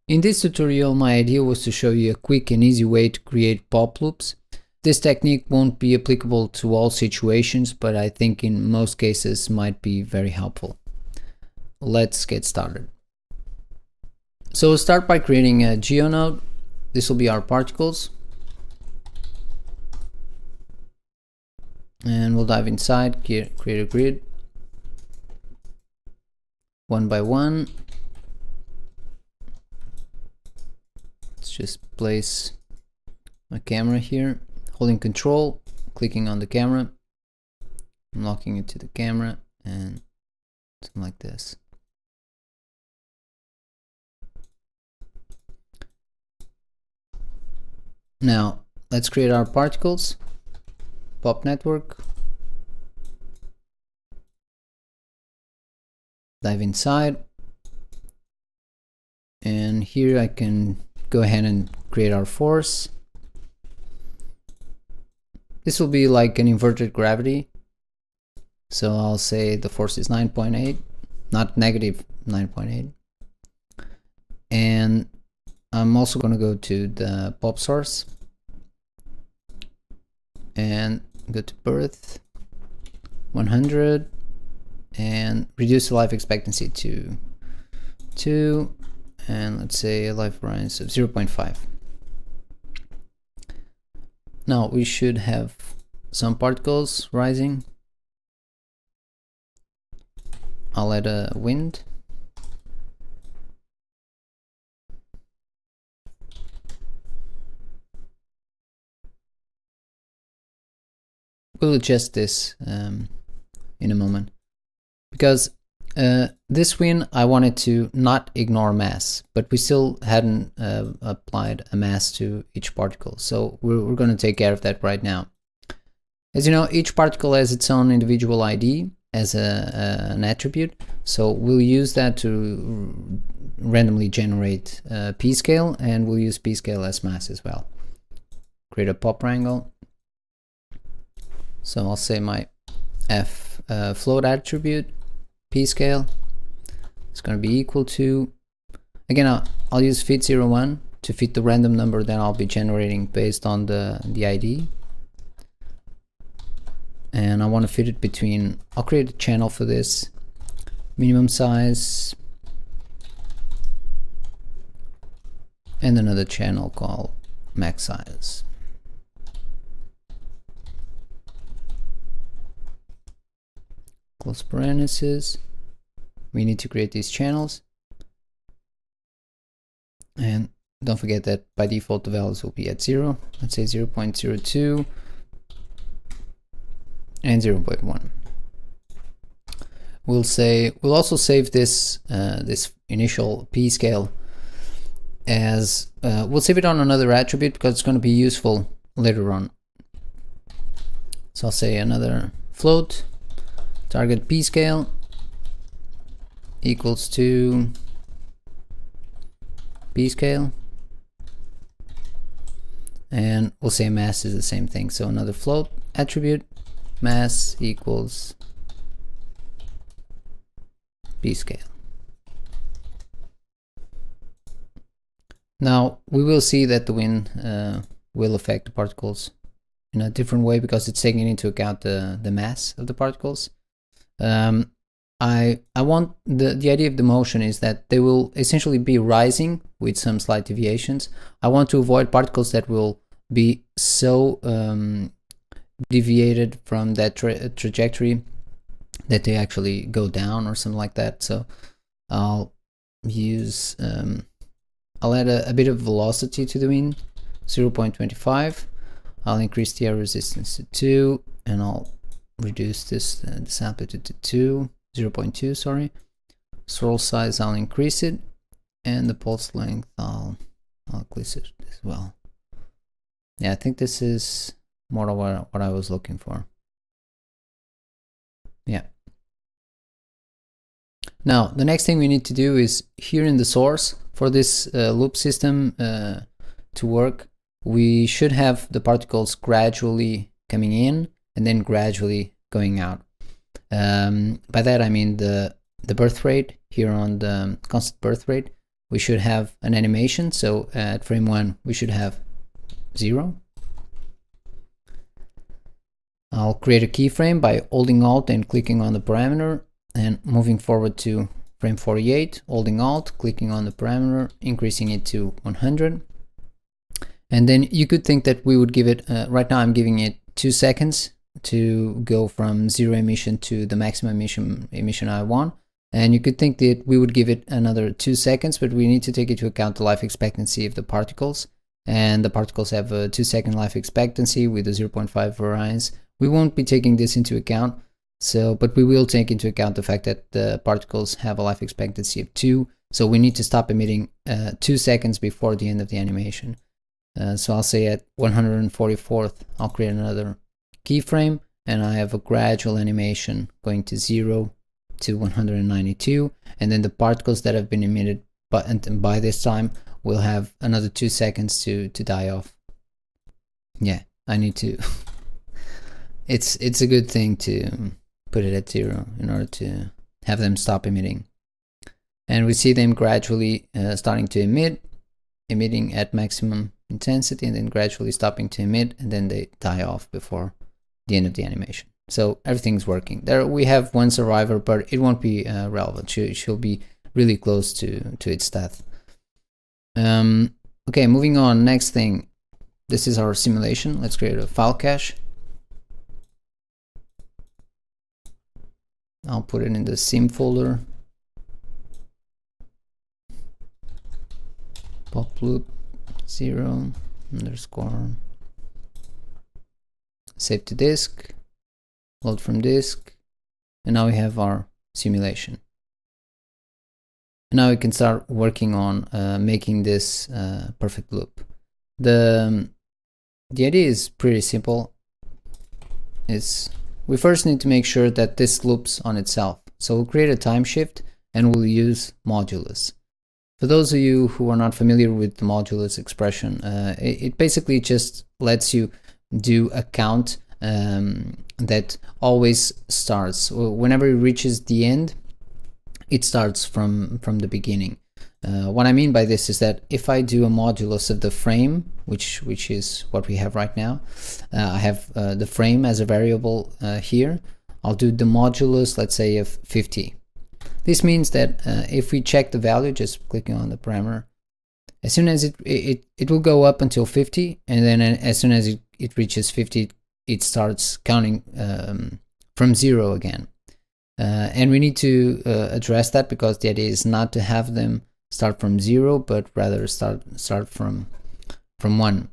In this tutorial, my idea was to show you a quick and easy way to create pop loops. This technique won't be applicable to all situations, but I think in most cases might be very helpful. Let's get started. So we'll start by creating a geonode. This will be our particles. And we'll dive inside, create a grid. One by one. Let's just place my camera here, holding control, clicking on the camera, unlocking it to the camera, and something like this. Now let's create our particles. Pop network. Dive inside. And here I can go ahead and create our force. This will be like an inverted gravity. So I'll say the force is 9.8, not negative 9.8. And I'm also going to go to the pop source and go to birth 100 and reduce the life expectancy to 2, and let's say a life variance of 0.5. Now we should have some particles rising. I'll add a wind. We'll adjust this in a moment, because this wind I wanted to not ignore mass, but we still hadn't applied a mass to each particle, so we're going to take care of that right now. As you know, each particle has its own individual ID as an attribute, so we'll use that to randomly generate p-scale, and we'll use p-scale as mass as well. Create a pop wrangle. So I'll say my f float attribute p-scale is going to be equal to, again I'll use fit01 to fit the random number that I'll be generating based on the ID, and I want to fit it between, I'll create a channel for this, minimum size, and another channel called max size. Close parentheses. We need to create these channels, and don't forget that by default the values will be at 0. Let's say 0.02 and 0.1. We'll also save this this initial p-scale as we'll save it on another attribute because it's going to be useful later on. So I'll say another float target p-scale equals to p-scale, and we'll say mass is the same thing, so another float attribute mass equals p-scale. Now we will see that the wind will affect the particles in a different way because it's taking into account the mass of the particles. I want the idea of the motion is that they will essentially be rising with some slight deviations. I want to avoid particles that will be so deviated from that trajectory that they actually go down or something like that. So I'll use I'll add a bit of velocity to the wind, 0.25. I'll increase the air resistance to 2, and I'll reduce this amplitude to 0.2, sorry. Swirl size I'll increase it, and the pulse length I'll increase it as well. Yeah, I think this is more of what I was looking for. Yeah. Now the next thing we need to do is here in the source for this loop system to work, we should have the particles gradually coming in and then gradually going out. By that I mean the birth rate here on the constant birth rate we should have an animation. So at frame 1 we should have 0. I'll create a keyframe by holding Alt and clicking on the parameter, and moving forward to frame 48, holding Alt, clicking on the parameter, increasing it to 100. And then you could think that we would give it, right now I'm giving it 2 seconds to go from 0 emission to the maximum emission I want. And you could think that we would give it another 2 seconds, but we need to take into account the life expectancy of the particles. And the particles have a 2-second life expectancy with a 0.5 variance. We won't be taking this into account, but we will take into account the fact that the particles have a life expectancy of 2. So we need to stop emitting 2 seconds before the end of the animation. So I'll say at 144th, I'll create another keyframe, and I have a gradual animation going to 0 to 192, and then the particles that have been emitted by this time will have another 2 seconds to die off. Yeah, I need to it's a good thing to put it at 0 in order to have them stop emitting. And we see them gradually starting to emitting at maximum intensity, and then gradually stopping to emit, and then they die off before the end of the animation. So everything's working. There we have one survivor, but it won't be relevant. She'll be really close to its death. Okay, moving on. Next thing, this is our simulation. Let's create a file cache. I'll put it in the sim folder. Pop loop 0 underscore. Save to disk. Load from disk. And now we have our simulation. And now we can start working on making this perfect loop. The idea is pretty simple. We first need to make sure that this loops on itself. So we'll create a time shift and we'll use modulus. For those of you who are not familiar with the modulus expression, it basically just lets you do a count that always starts. Whenever it reaches the end, it starts from the beginning. What I mean by this is that if I do a modulus of the frame, which is what we have right now, I have the frame as a variable here. I'll do the modulus, let's say, of 50. This means that if we check the value, just clicking on the parameter, as soon as it will go up until 50, and then as soon as it reaches 50, it starts counting from 0 again. And we need to address that, because the idea is not to have them start from 0, but rather start from 1.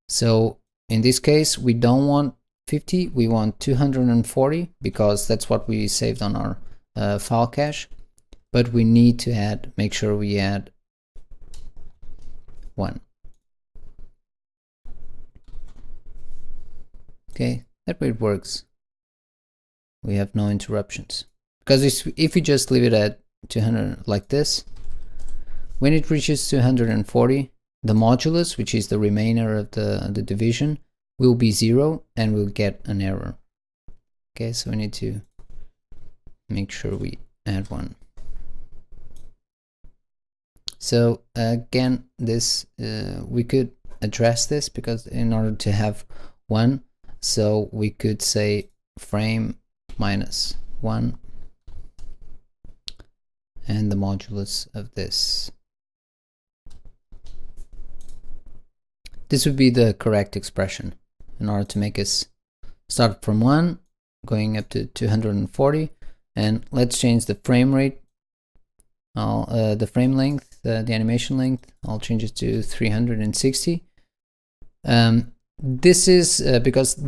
So in this case, we don't want 50, we want 240, because that's what we saved on our file cache. But we need to make sure we add 1. Okay, that way it works. We have no interruptions. Because if we just leave it at 200 like this, when it reaches 240, the modulus, which is the remainder of the division, will be 0 and we'll get an error. Okay, so we need to make sure we add 1. So again, this we could address this, because in order to have 1, so we could say frame minus 1 and the modulus of this. This would be the correct expression in order to make us start from 1 going up to 240. And let's change the frame rate, the frame length, the animation length. I'll change it to 360. This is because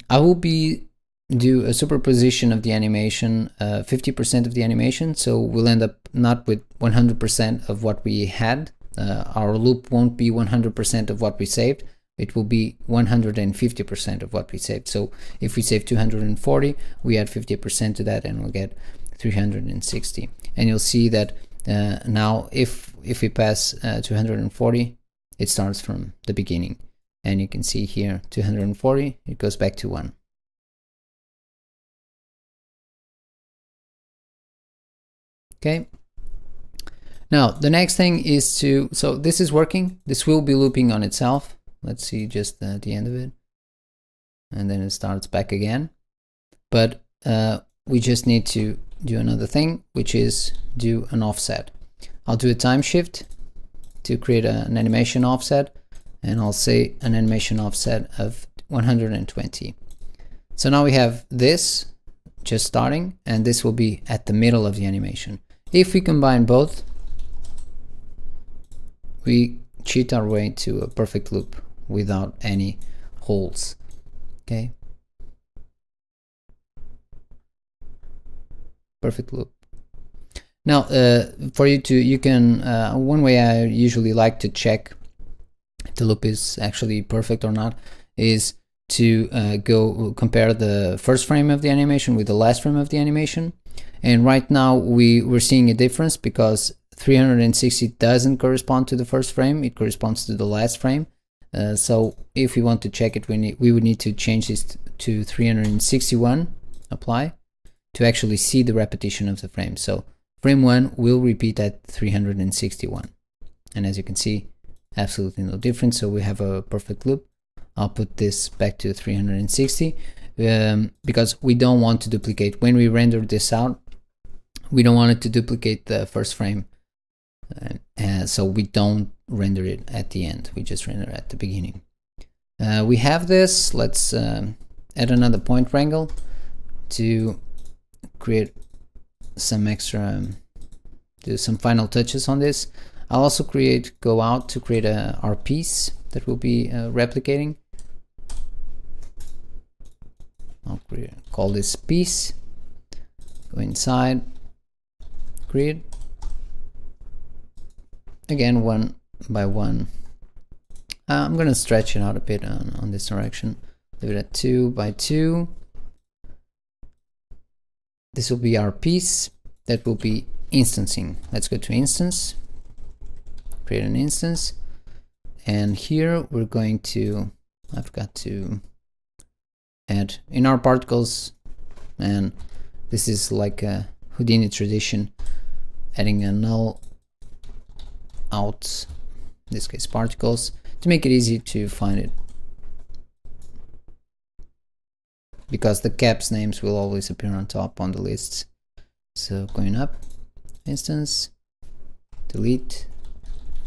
I will do a superposition of the animation, 50% of the animation, so we'll end up not with 100% of what we had. Our loop won't be 100% of what we saved. It will be 150% of what we saved. So if we save 240, we add 50% to that, and we'll get 360. And you'll see that now if we pass 240, it starts from the beginning. And you can see here 240, it goes back to 1. Okay. Now the next thing is to, so this is working, this will be looping on itself. Let's see just the end of it, and then it starts back again. But we just need to do another thing, which is do an offset. I'll do a time shift to create an animation offset, and I'll say an animation offset of 120. So now we have this just starting, and this will be at the middle of the animation. If we combine both, we cheat our way to a perfect loop without any holes. Okay, perfect loop. Now for you to, you can one way I usually like to check if the loop is actually perfect or not is to go compare the first frame of the animation with the last frame of the animation. And right now we're seeing a difference because 360 doesn't correspond to the first frame, it corresponds to the last frame. So if we want to check it, we would need to change this to 361, apply, to actually see the repetition of the frame. So frame 1 will repeat at 361, and as you can see, absolutely no difference. So we have a perfect loop. I'll put this back to 360 because we don't want to duplicate. When we render this out, we don't want it to duplicate the first frame, so we don't render it at the end, we just render at the beginning. We have this, let's add another point wrangle to create some extra, do some final touches on this. I'll also go out to create our piece that will be replicating. I'll call this piece, go inside, create, again one by one. I'm gonna stretch it out a bit on this direction, leave it at 2 by 2. This will be our piece that will be instancing. Let's go to instance, create an instance, and here we're going to, I've got to add in our particles, and this is like a Houdini tradition, adding a null out, in this case particles, to make it easy to find it, because the caps names will always appear on top on the lists. So going up, instance, delete,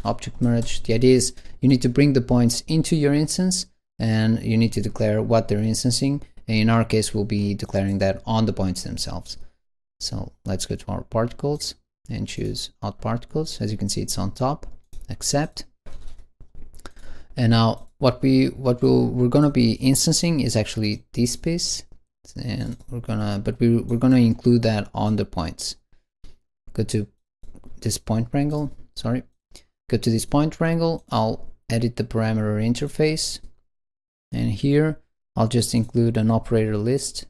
object merge. The idea is you need to bring the points into your instance, and you need to declare what they're instancing, and in our case we'll be declaring that on the points themselves. So let's go to our particles and choose out particles. As you can see, it's on top, accept. And now what we're going to be instancing is actually this piece, and we're gonna include that on the points. Go to this point wrangle, sorry, go to this point wrangle, I'll edit the parameter interface, and here I'll just include an operator list.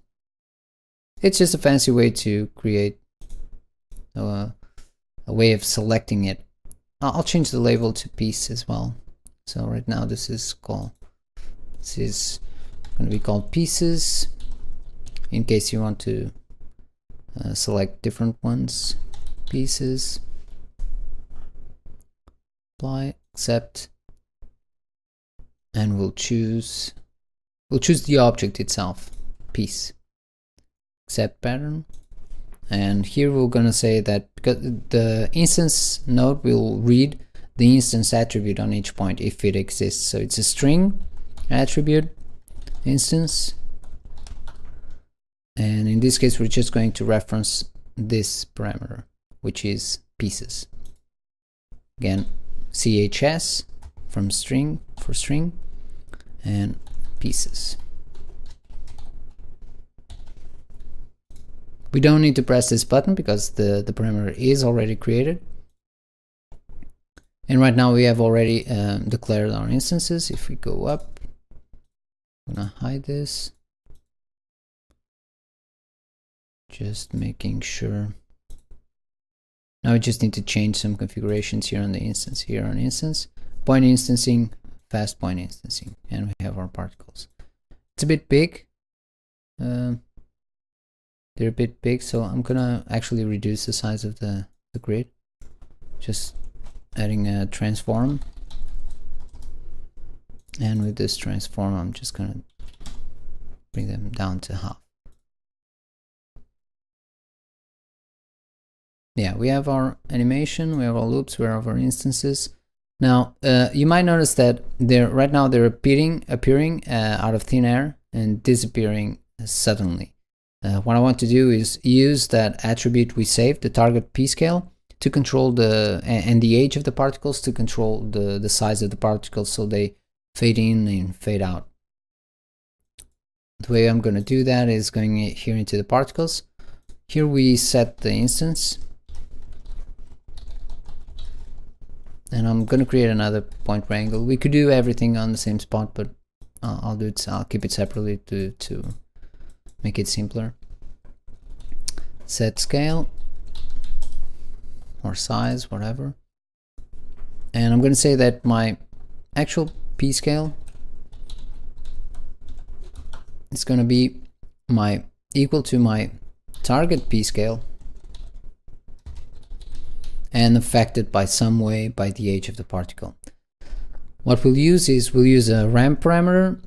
It's just a fancy way to create a way of selecting it. I'll change the label to piece as well. So right now this is going to be called pieces, in case you want to select different ones. Pieces, apply, accept, and we'll choose the object itself, piece, accept pattern. And here we're going to say that because the instance node will read the instance attribute on each point if it exists. So it's a string attribute instance, and in this case we're just going to reference this parameter, which is pieces. Again, CHS from string for string, and pieces. We don't need to press this button because the parameter is already created. And right now we have already declared our instances. If we go up, I'm gonna hide this, just making sure. Now we just need to change some configurations here on the instance. Here on instance, point instancing, fast point instancing, and we have our particles. It's a bit big. They're a bit big, so I'm gonna actually reduce the size of the grid. just adding a transform, and with this transform I'm just gonna bring them down to half. Yeah, we have our animation, we have our loops, we have our instances. Now you might notice that right now they're appearing out of thin air and disappearing suddenly. What I want to do is use that attribute we saved, the target p scale, to control and the age of the particles, to control the size of the particles so they fade in and fade out. The way I'm going to do that is going here into the particles. Here we set the instance, and I'm going to create another point triangle. We could do everything on the same spot, but I'll keep it separately to make it simpler. Set scale or size, whatever. And I'm going to say that my actual p scale is going to be equal to my target p scale and affected by some way by the age of the particle. What we'll use is a ramp parameter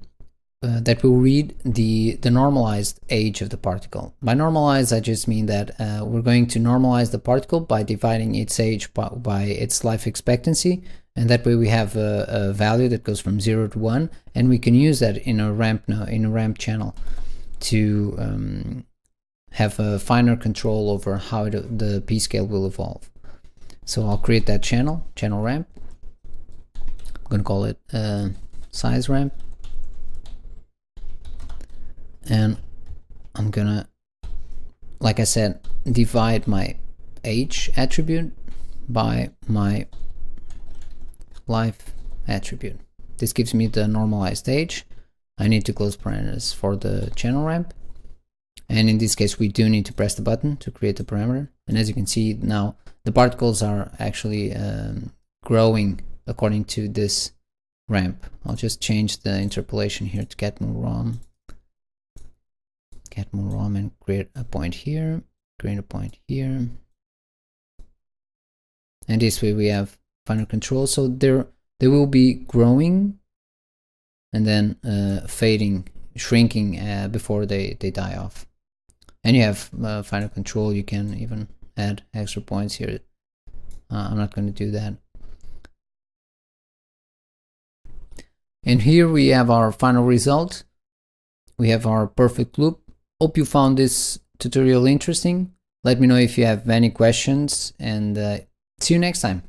that will read the normalized age of the particle. By normalized, I just mean that we're going to normalize the particle by dividing its age by its life expectancy, and that way we have a value that goes from 0 to 1, and we can use that in a ramp channel to have a finer control over how the p scale will evolve. So I'll create that channel ramp. I'm going to call it size ramp, and I'm gonna, like I said, divide my age attribute by my life attribute. This gives me the normalized age. I need to close parentheses for the channel ramp, and in this case we do need to press the button to create the parameter. And as you can see now, the particles are actually growing according to this ramp. I'll just change the interpolation here to get more ROM. Get more ROM and create a point here, create a point here. And this way we have finer control. So they will be growing and then fading, shrinking before they die off. And you have finer control. You can even add extra points here. I'm not going to do that. And here we have our final result. We have our perfect loop. Hope you found this tutorial interesting. Let me know if you have any questions, and see you next time.